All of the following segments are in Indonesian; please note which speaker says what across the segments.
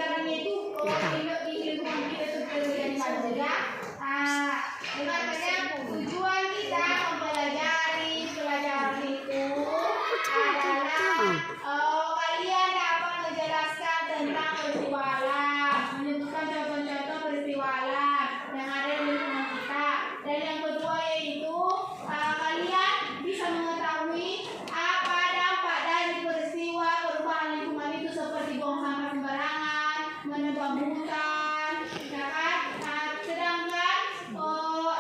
Speaker 1: pembelajarannya itu di lingkungan kita itu pendidikan manusia. Makanya tujuan kita mempelajari pelajaran itu adalah kalian dapat menjelaskan tentang peristiwa alam, menyebutkan contoh-contoh peristiwa alam yang ada di lingkungan kita. Dan yang kedua yaitu kalian bisa mengetahui apa dampak dari peristiwa perubahan lingkungan itu seperti buang sampah sembarangan, menebang hutan, ya kan? Sedangkan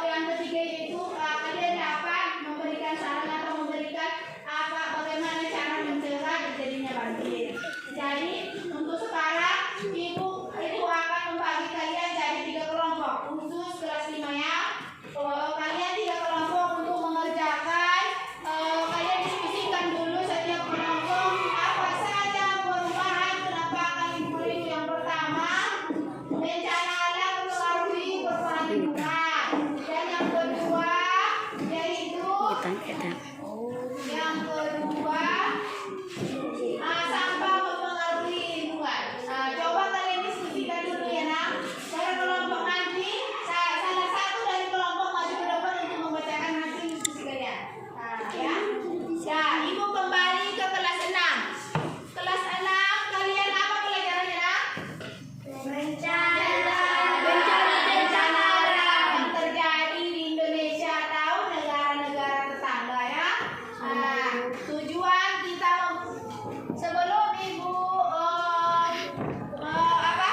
Speaker 1: yang ketiga yaitu kalian dapat memberikan saran atau memberikan bagaimana cara mencegah terjadinya banjir. Jadi untuk sekarang ibu akan membagi kalian jadi 3 kelompok khusus kelas 5 ya. Kalian 3 kelompok untuk mengerjakan. Kalian diskusikan dulu setiap kelompok apa saja perubahan penampakan lingkungan itu. Yang pertama, bencana alam mempengaruhi perubahan lingkungan. Dan yang kedua yaitu sampah mempengaruhi lingkungan. Coba kalian diskusikan dulu ya nak. Dari kelompok nanti salah satu dari kelompok maju ke depan untuk membacakan hasil diskusi kalian. Ya, ibu kembali ke kelas 6. Kelas 6 kalian apa pelajarannya nak? Bencana alam yang terjadi di Indonesia atau negara-negara tetangga ya. Tujuan kita sebelum ibu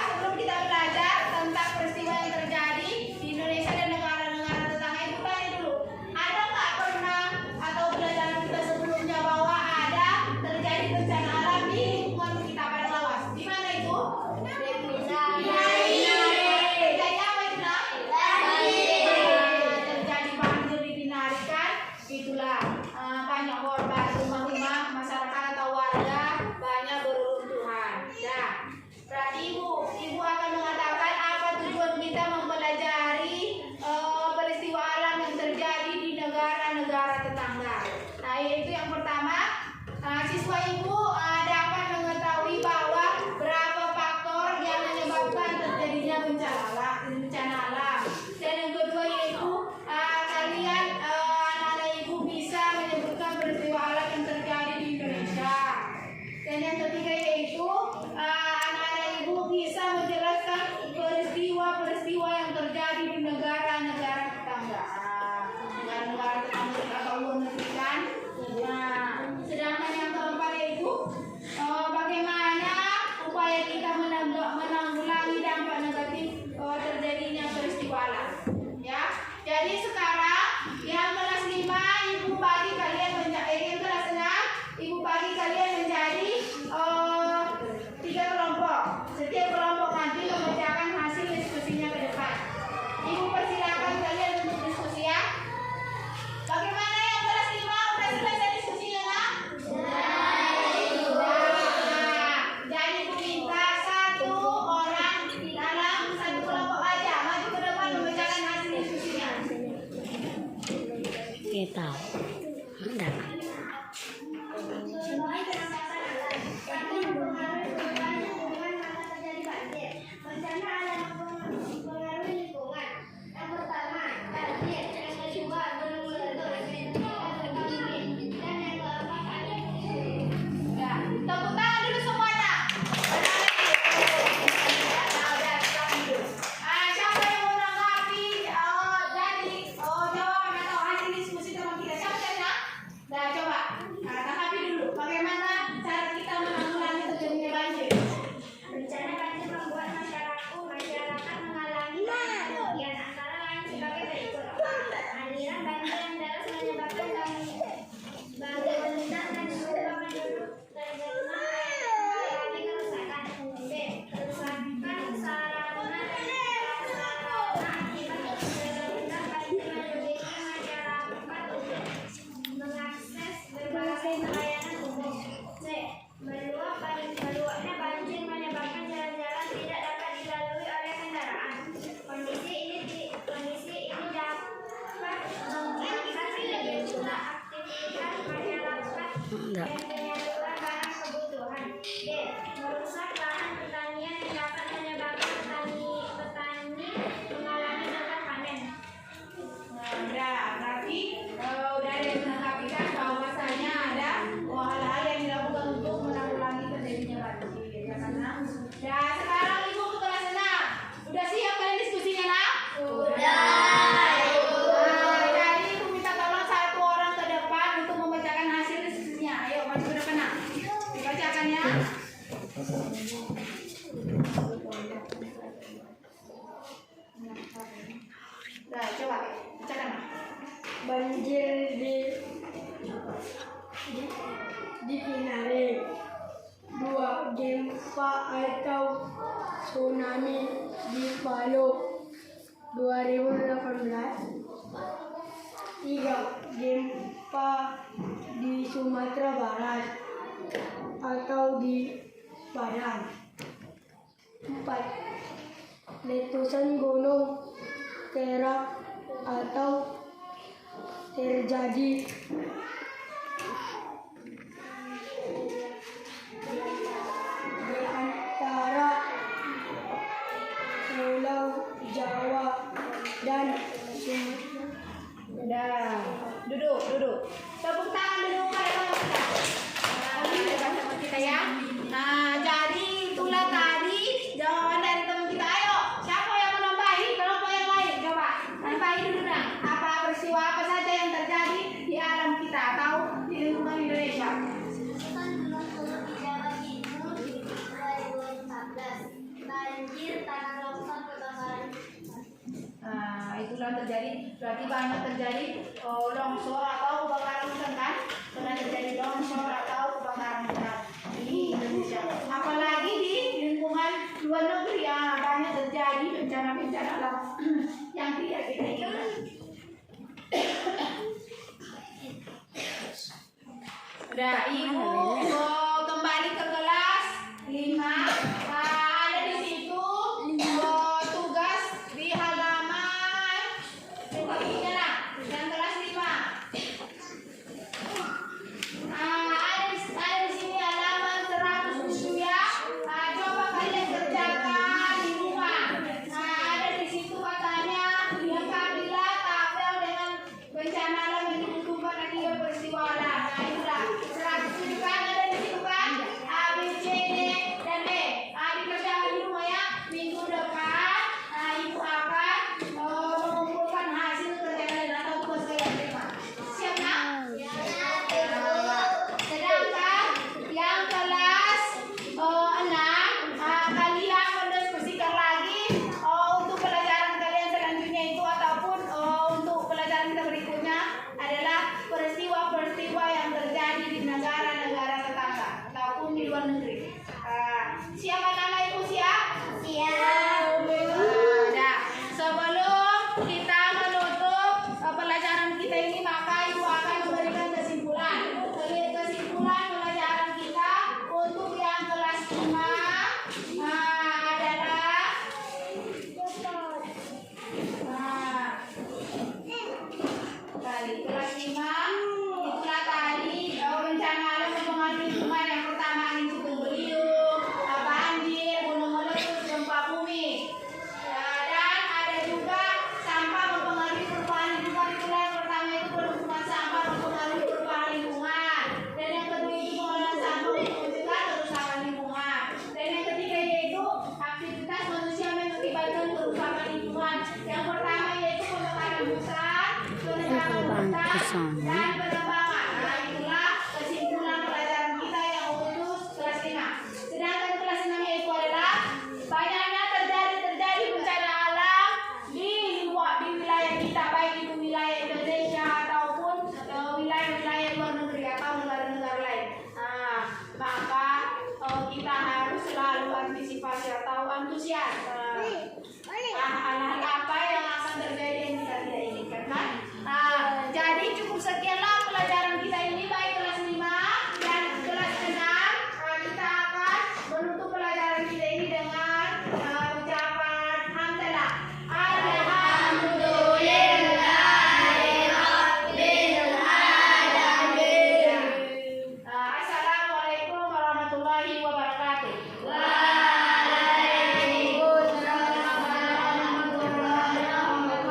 Speaker 1: sebelum kita belajar tentang peristiwa yang terjadi di Indonesia dan negara-negara tetangga, ibu tanya dulu, ada nggak pernah atau pelajaran kita sebelumnya bahwa ada terjadi bencana alam di lingkungan kita pada lawas? Di mana itu? Terjadi apa itu nak? Terjadi banjir di Binari kan? Itulah banyak korban, rumah-rumah masyarakat atau warga banyak beruntuhan. Nah, berarti ibu akan mengatakan apa tujuan kita mempelajari peristiwa alam yang terjadi di negara-negara tetangga. Nah, yaitu yang pertama, siswa ibu dapat mengetahui bahwa berapa faktor yang menyebabkan terjadinya bencana alam. Dan yang kedua yaitu kalian anak-anak ibu bisa menyebutkan peristiwa alam yang terjadi di Indonesia. Dan yang ketiga yaitu anak-anak ibu bisa menjelaskan peristiwa-peristiwa yang terjadi di negara-negara tetangga. Negara-negara tetangga kita tahu luar negeri kan. Nah, sedangkan yang keempat yaitu bagaimana upaya kita menanggulangi dampak negatif terjadinya peristiwa alam. Ya, jadi sekarang yang kelas 5 ibu bagi kalian yang kelas 6 ibu bagi kalian menjadi 3 kelompok. Setiap kelompok nanti membacakan hasil diskusinya ke depan. Ibu persilakan kalian untuk diskusi ya. Bagaimana yang kelas 5 udah selesai diskusinya nak? Jadi ibu minta 1 orang dalam 1 kelompok aja maju ke depan membacakan hasil diskusinya.
Speaker 2: Kita hendak
Speaker 1: Bencana alam mempengaruhi lingkungan. Yang pertama, banjir. Yang kedua, gunung meletus. Yang ketiga, dan yang keempat, ya, tepuk tangan dulu semua nak. Siapa yang mau menanggapi jawaban atau hasil diskusi teman kita? Siapa
Speaker 3: tsunami di Palu 2018, 3. Gempa di Sumatera Barat atau di Padang, 4. Letusan gunung Terak atau terjadi di antara Pulau Jawa dan Sumatera.
Speaker 1: Udah, duduk. Tepuk tangan dulu pada teman kita. Depan teman kita ya. Nah, jadi itulah tadi jawaban dari teman kita. Ayo, siapa yang mau nambahi? Kelompok yang lain, coba nambahi dulu dah. Apa peristiwa apa saja yang terjadi di alam kita atau di lingkungan Indonesia?
Speaker 4: Banjir, tanah longsor, kebakaran.
Speaker 1: Nah, itulah terjadi, berarti banyak terjadi longsor atau kebakaran hutan kan? Pernah terjadi longsor atau kebakaran hutan di Indonesia. Apalagi di lingkungan luar negeri ya, banyak terjadi bencana-bencana alam yang tidak kita inginkan. Udah, Ibu kembali ke kelas 5. Ada di situ tugas di halaman bukunya lah, dan kelas 5. Ada di sini halaman 107 ya. Coba kalian kerjakan di rumah. Ada di situ katanya yang apabila tabel dengan bencana alam yang dibutuhkan akibat peristiwa alam. Nah, itulah 107 kan, ada di situ kan? A, B, C, D, dan E. Dikerjakan di rumah ya. Minggu depan Ibu akan mengumpulkan hasil kerja kalian atau tugas kalian terima. Siap nak? Sedangkan yang kelas 6 kalian mendiskusikan lagi untuk pelajaran kalian selanjutnya itu ataupun untuk pelajaran kita berikutnya adalah peristiwa-peristiwa yang terjadi di negara-negara tetangga ataupun di luar negeri. Siap anak-anak Ibu siap? Nah, sebelum kita menutup pelajaran kita ini, maka Ibu akan memberikan kesimpulan. Kesimpulan pelajaran kita untuk yang kelas 5 adalah kelas 5 itulah tadi bencana alam mempengaruhi lingkungan. Yang pertama angin puting beliung, banjir, gunung meletus, gempa bumi. Dan ada juga sampah mempengaruhi perubahan lingkungan. Itulah yang pertama itu penumpukan sampah mempengaruhi perubahan lingkungan. Dan yang kedua itu pengolahan sampah untuk mencegah kerusakan lingkungan. Dan yang ketiga yaitu aktivitas manusia mengakibatkan kerusakan lingkungan. Yang pertama yaitu pembakaran hutan, penerapan hutan, dan penebangan. Nah, itulah kesimpulan pelajaran kita yang untuk kelas 5. Sedangkan kelas 6 yaitu adalah banyaknya terjadi bencana alam di wilayah kita, baik itu wilayah Indonesia ataupun wilayah-wilayah luar negeri atau negara-negara lain. Maka kita harus selalu antisipasi atau antusias alam